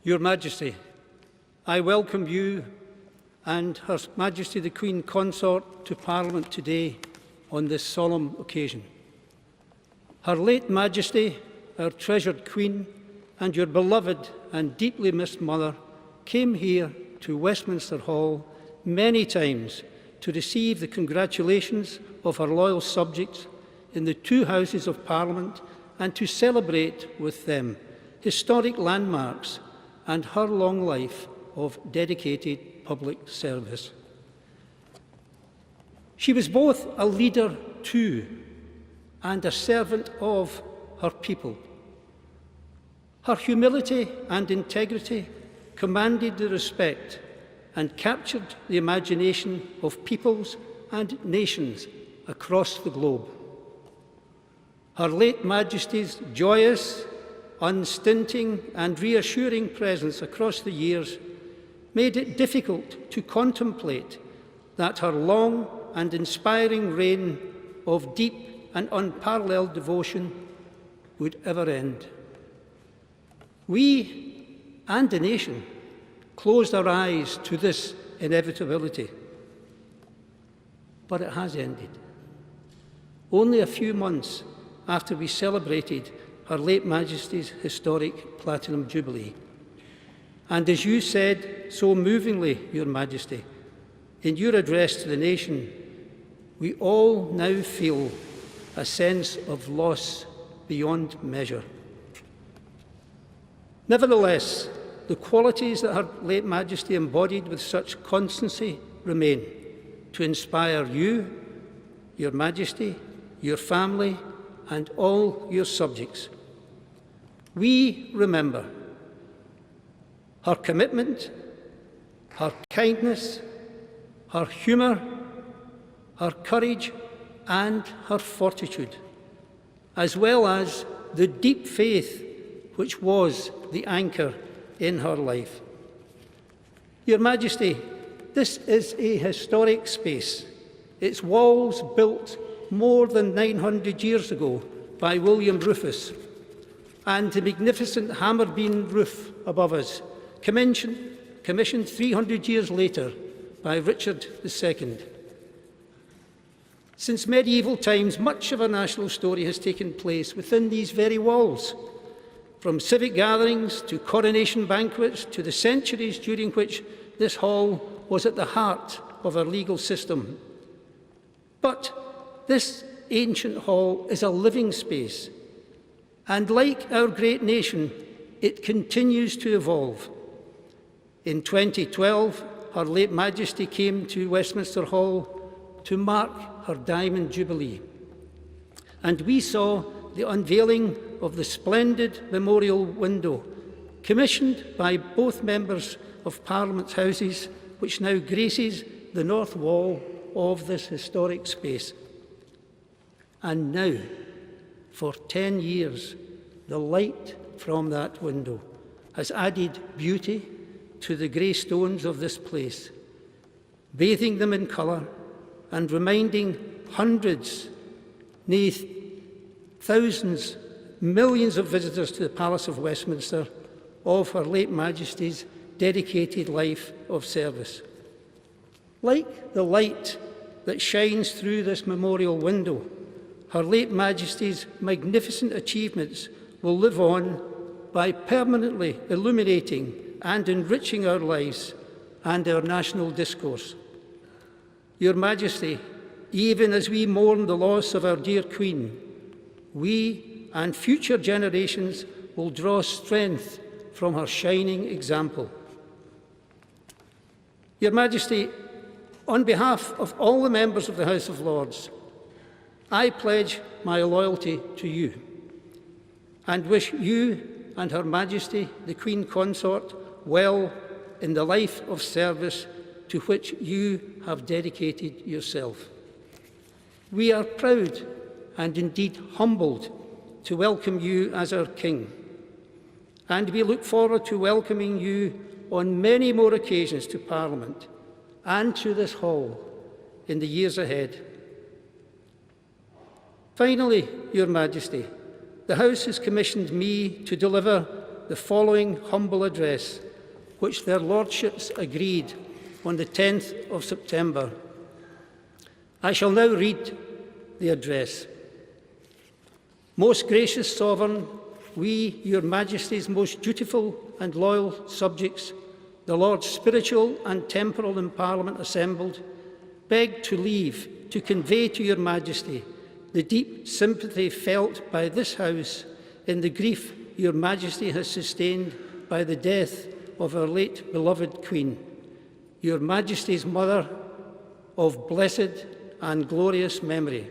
Your Majesty, I welcome you and Her Majesty the Queen Consort to Parliament today on this solemn occasion. Her late Majesty, our treasured Queen, and your beloved and deeply missed mother came here to Westminster Hall many times to receive the congratulations of her loyal subjects in the two Houses of Parliament and to celebrate with them historic landmarks and her long life of dedicated public service. She was both a leader to and a servant of her people. Her humility and integrity commanded the respect and captured the imagination of peoples and nations across the globe. Her late Majesty's joyous, unstinting and reassuring presence across the years made it difficult to contemplate that her long and inspiring reign of deep and unparalleled devotion would ever end. We and the nation closed our eyes to this inevitability, but it has ended. Only a few months after we celebrated Her late Majesty's historic Platinum Jubilee. And as you said so movingly, Your Majesty, in your address to the nation, we all now feel a sense of loss beyond measure. Nevertheless, the qualities that Her late Majesty embodied with such constancy remain to inspire you, Your Majesty, your family, and all your subjects. We remember her commitment, her kindness, her humour, her courage, and her fortitude, as well as the deep faith which was the anchor in her life. Your Majesty, this is a historic space. Its walls built more than 900 years ago by William Rufus, and the magnificent hammer beam roof above us, commissioned 300 years later by Richard II. Since medieval times, much of our national story has taken place within these very walls, from civic gatherings to coronation banquets to the centuries during which this hall was at the heart of our legal system. But this ancient hall is a living space, and like our great nation, it continues to evolve. In 2012, Her late Majesty came to Westminster Hall to mark her Diamond Jubilee, and we saw the unveiling of the splendid memorial window, commissioned by both members of Parliament's Houses, which now graces the north wall of this historic space. And now, for 10 years, the light from that window has added beauty to the grey stones of this place, bathing them in colour and reminding hundreds, nay, thousands, millions of visitors to the Palace of Westminster of Her late Majesty's dedicated life of service. Like the light that shines through this memorial window, Her late Majesty's magnificent achievements will live on by permanently illuminating and enriching our lives and our national discourse. Your Majesty, even as we mourn the loss of our dear Queen, we and future generations will draw strength from her shining example. Your Majesty, on behalf of all the members of the House of Lords, I pledge my loyalty to you and wish you and Her Majesty, the Queen Consort, well in the life of service to which you have dedicated yourself. We are proud and indeed humbled to welcome you as our King, and we look forward to welcoming you on many more occasions to Parliament and to this hall in the years ahead. Finally, Your Majesty, the House has commissioned me to deliver the following humble address, which their lordships agreed on the 10th of September. I shall now read the address. Most gracious Sovereign, we, your Majesty's most dutiful and loyal subjects, the Lords spiritual and temporal in Parliament assembled, beg to leave to convey to your Majesty the deep sympathy felt by this House in the grief your Majesty has sustained by the death of our late beloved Queen, your Majesty's mother of blessed and glorious memory.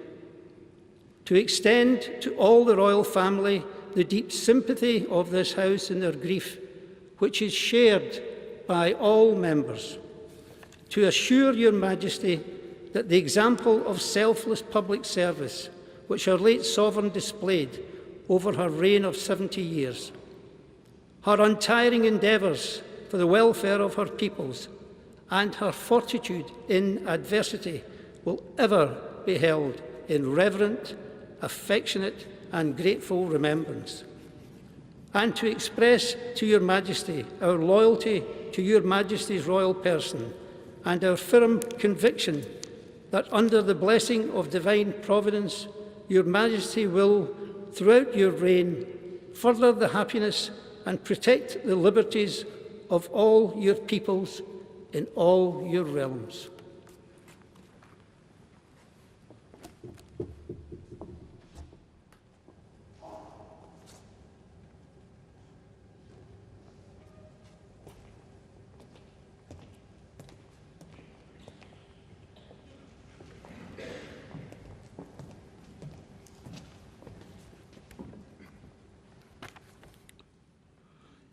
To extend to all the royal family the deep sympathy of this House in their grief, which is shared by all members. To assure your Majesty that the example of selfless public service which our late Sovereign displayed over her reign of 70 years, her untiring endeavours for the welfare of her peoples, and her fortitude in adversity will ever be held in reverent, affectionate and grateful remembrance. And to express to your Majesty our loyalty to your Majesty's royal person and our firm conviction that under the blessing of divine providence, your Majesty will, throughout your reign, further the happiness and protect the liberties of all your peoples in all your realms.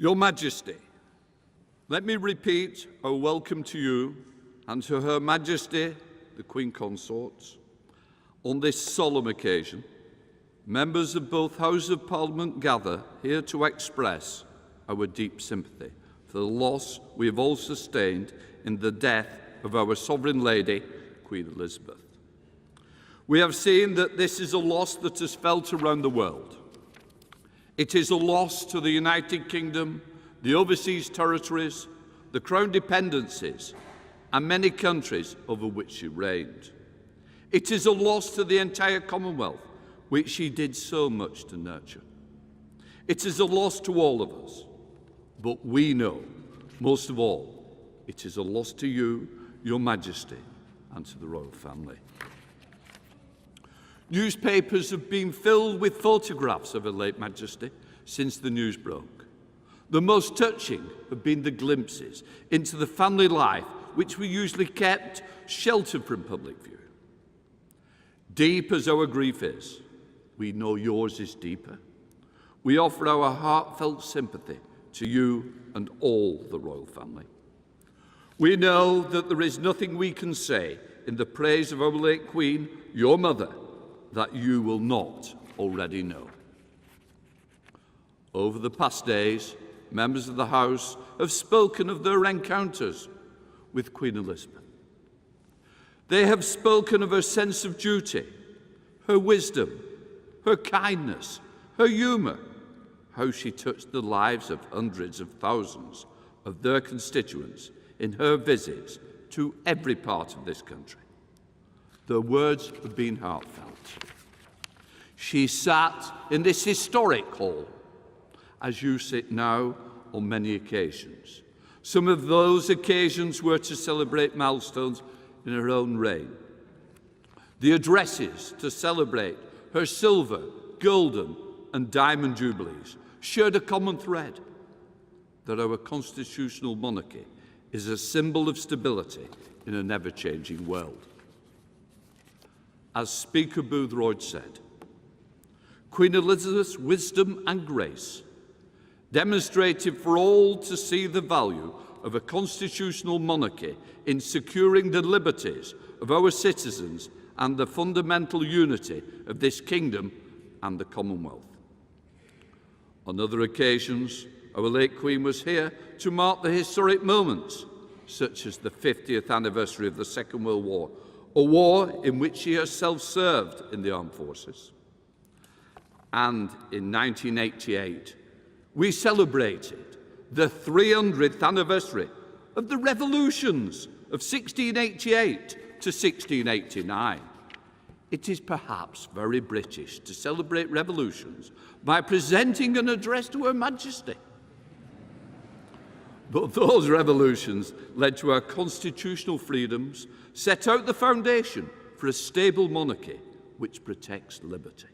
Your Majesty, let me repeat our welcome to you and to Her Majesty, the Queen Consorts. On this solemn occasion, members of both Houses of Parliament gather here to express our deep sympathy for the loss we have all sustained in the death of our Sovereign Lady, Queen Elizabeth. We have seen that this is a loss that is felt around the world. It is a loss to the United Kingdom, the overseas territories, the Crown dependencies, and many countries over which she reigned. It is a loss to the entire Commonwealth, which she did so much to nurture. It is a loss to all of us, but we know, most of all, it is a loss to you, Your Majesty, and to the royal family. Newspapers have been filled with photographs of Her late Majesty since the news broke. The most touching have been the glimpses into the family life which we usually kept sheltered from public view. Deep as our grief is, we know yours is deeper. We offer our heartfelt sympathy to you and all the royal family. We know that there is nothing we can say in the praise of our late Queen, your mother, that you will not already know. Over the past days, members of the House have spoken of their encounters with Queen Elizabeth. They have spoken of her sense of duty, her wisdom, her kindness, her humour, how she touched the lives of hundreds of thousands of their constituents in her visits to every part of this country. Their words have been heartfelt. She sat in this historic hall, as you sit now on many occasions. Some of those occasions were to celebrate milestones in her own reign. The addresses to celebrate her silver, golden and diamond jubilees shared a common thread, that our constitutional monarchy is a symbol of stability in an ever-changing world. As Speaker Boothroyd said, Queen Elizabeth's wisdom and grace demonstrated for all to see the value of a constitutional monarchy in securing the liberties of our citizens and the fundamental unity of this kingdom and the Commonwealth. On other occasions, our late Queen was here to mark the historic moments, such as the 50th anniversary of the Second World War, a war in which she herself served in the armed forces. And in 1988, we celebrated the 300th anniversary of the revolutions of 1688 to 1689. It is perhaps very British to celebrate revolutions by presenting an address to Her Majesty. But those revolutions led to our constitutional freedoms, set out the foundation for a stable monarchy which protects liberty.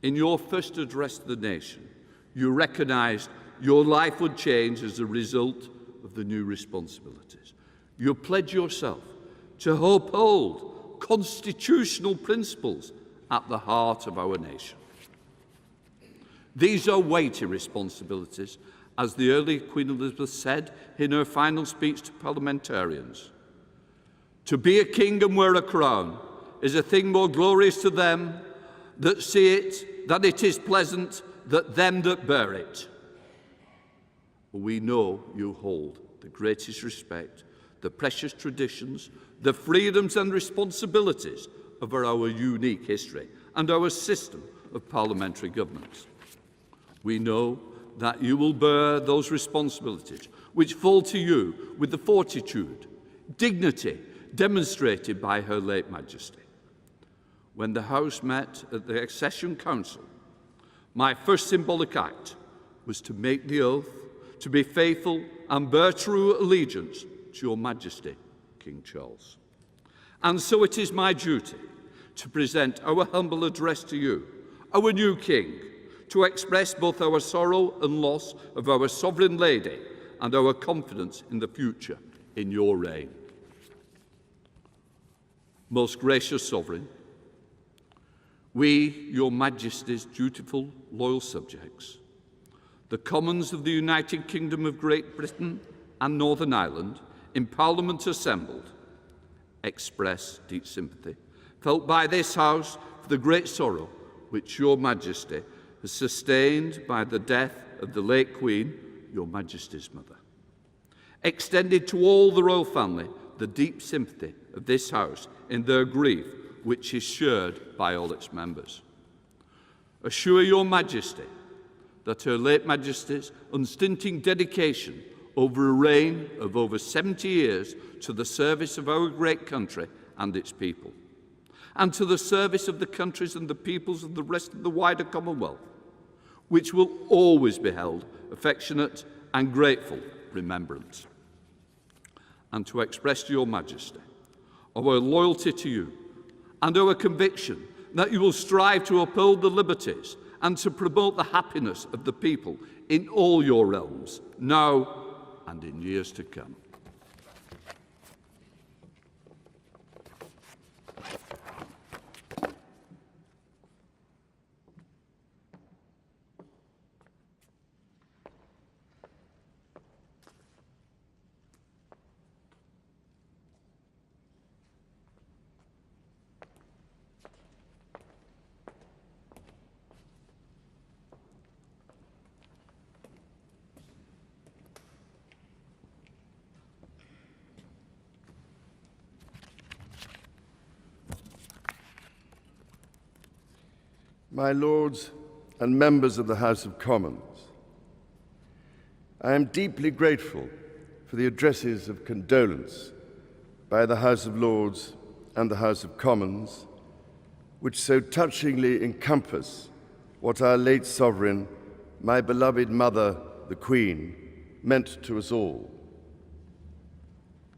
In your first address to the nation, you recognised your life would change as a result of the new responsibilities. You pledge yourself to uphold constitutional principles at the heart of our nation. These are weighty responsibilities, as the early Queen Elizabeth said in her final speech to parliamentarians. To be a king and wear a crown is a thing more glorious to them that see it than it is pleasant that them that bear it. We know you hold the greatest respect, the precious traditions, the freedoms and responsibilities of our unique history and our system of parliamentary governance. We know that you will bear those responsibilities which fall to you with the fortitude, dignity demonstrated by Her late Majesty. When the House met at the Accession Council, my first symbolic act was to make the oath to be faithful and bear true allegiance to Your Majesty, King Charles. And so it is my duty to present our humble address to you, our new King, to express both our sorrow and loss of our Sovereign Lady and our confidence in the future in your reign. Most gracious Sovereign, we, Your Majesty's dutiful, loyal subjects, the Commons of the United Kingdom of Great Britain and Northern Ireland, in Parliament assembled, express deep sympathy felt by this House for the great sorrow which Your Majesty has sustained by the death of the late Queen, Your Majesty's mother. Extended to all the royal family the deep sympathy of this House in their grief, which is shared by all its members. Assure Your Majesty that Her late Majesty's unstinting dedication over a reign of over 70 years to the service of our great country and its people, and to the service of the countries and the peoples of the rest of the wider Commonwealth, which will always be held affectionate and grateful remembrance. And to express to Your Majesty our loyalty to you and our conviction that you will strive to uphold the liberties and to promote the happiness of the people in all your realms, now and in years to come. My Lords and members of the House of Commons, I am deeply grateful for the addresses of condolence by the House of Lords and the House of Commons, which so touchingly encompass what our late sovereign, my beloved mother, the Queen, meant to us all.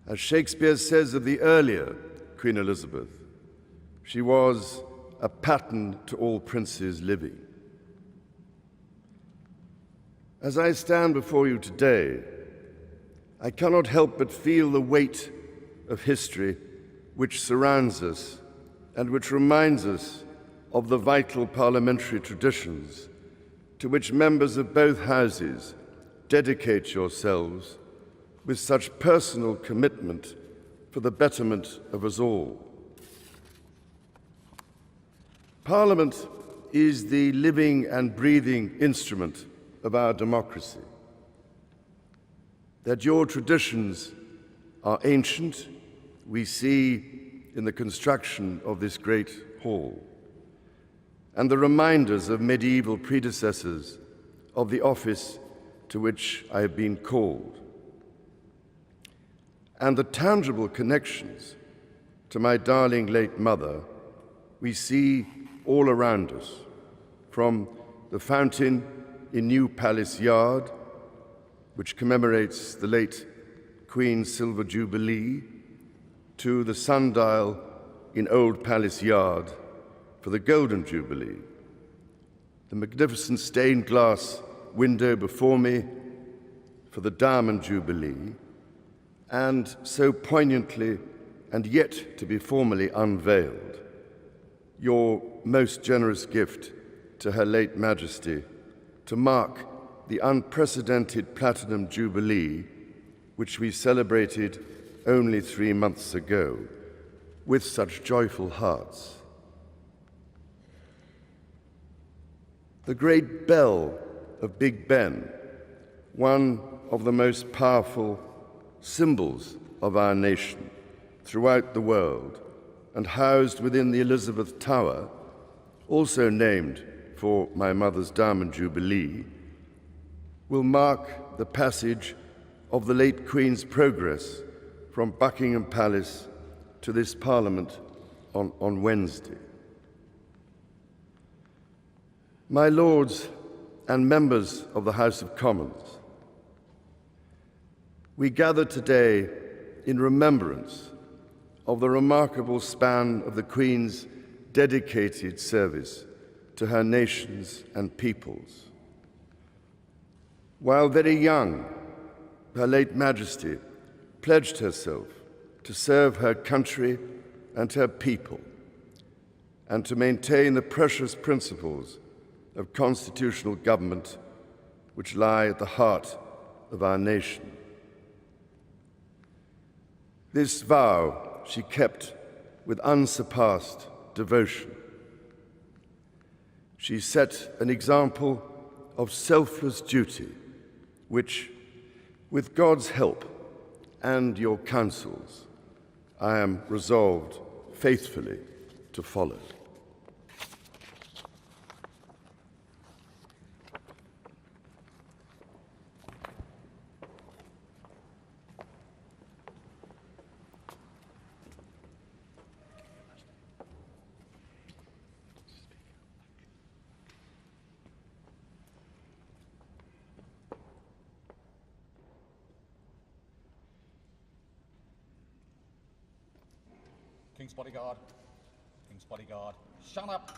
As Shakespeare says of the earlier Queen Elizabeth, she was a pattern to all princes living. As I stand before you today, I cannot help but feel the weight of history which surrounds us and which reminds us of the vital parliamentary traditions to which members of both houses dedicate yourselves with such personal commitment for the betterment of us all. Parliament is the living and breathing instrument of our democracy. That your traditions are ancient, we see in the construction of this great hall, and the reminders of medieval predecessors of the office to which I have been called, and the tangible connections to my darling late mother we see all around us, from the fountain in New Palace Yard, which commemorates the late Queen's Silver Jubilee, to the sundial in Old Palace Yard for the Golden Jubilee, the magnificent stained glass window before me for the Diamond Jubilee, and so poignantly and yet to be formally unveiled, your most generous gift to Her late Majesty to mark the unprecedented Platinum Jubilee, which we celebrated only 3 months ago with such joyful hearts. The great bell of Big Ben, one of the most powerful symbols of our nation throughout the world, and housed within the Elizabeth Tower, also named for my mother's Diamond Jubilee, will mark the passage of the late Queen's progress from Buckingham Palace to this Parliament on Wednesday. My Lords and members of the House of Commons, we gather today in remembrance of the remarkable span of the Queen's dedicated service to her nations and peoples. While very young, Her late Majesty pledged herself to serve her country and her people, and to maintain the precious principles of constitutional government which lie at the heart of our nation. This vow she kept with unsurpassed devotion. She set an example of selfless duty, which, with God's help and your counsels, I am resolved faithfully to follow. King's bodyguard. King's bodyguard. Shut up.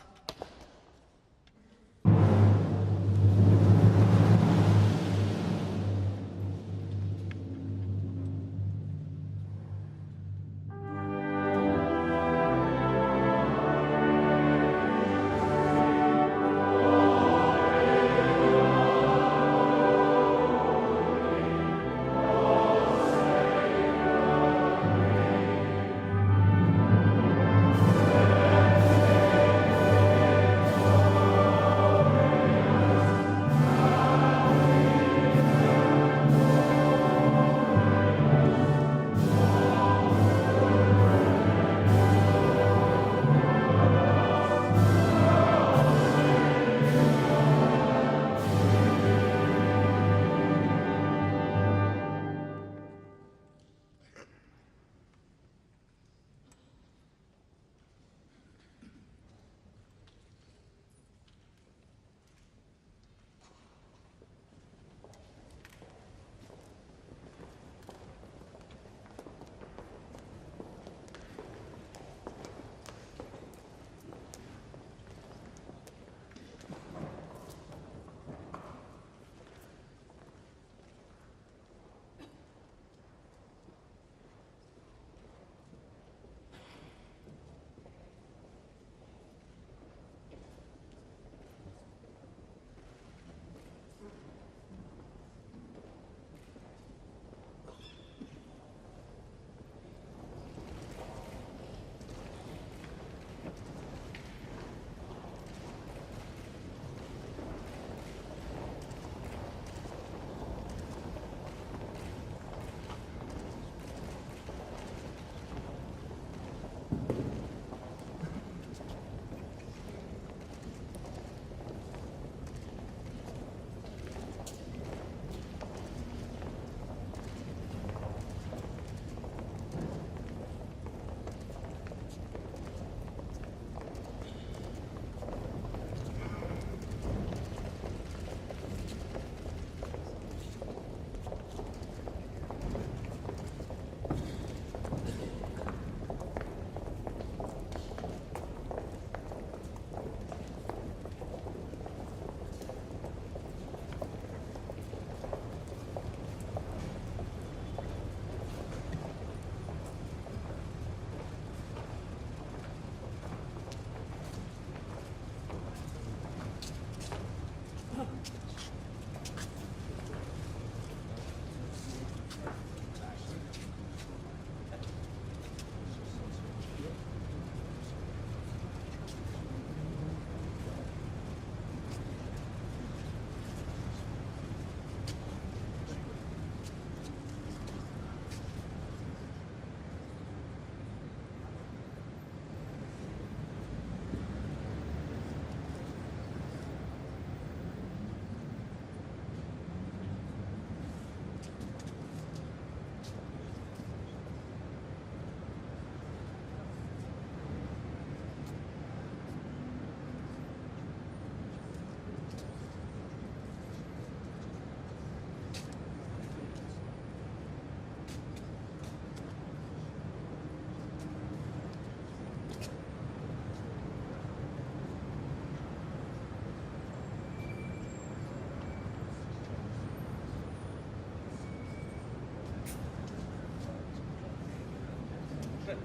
it.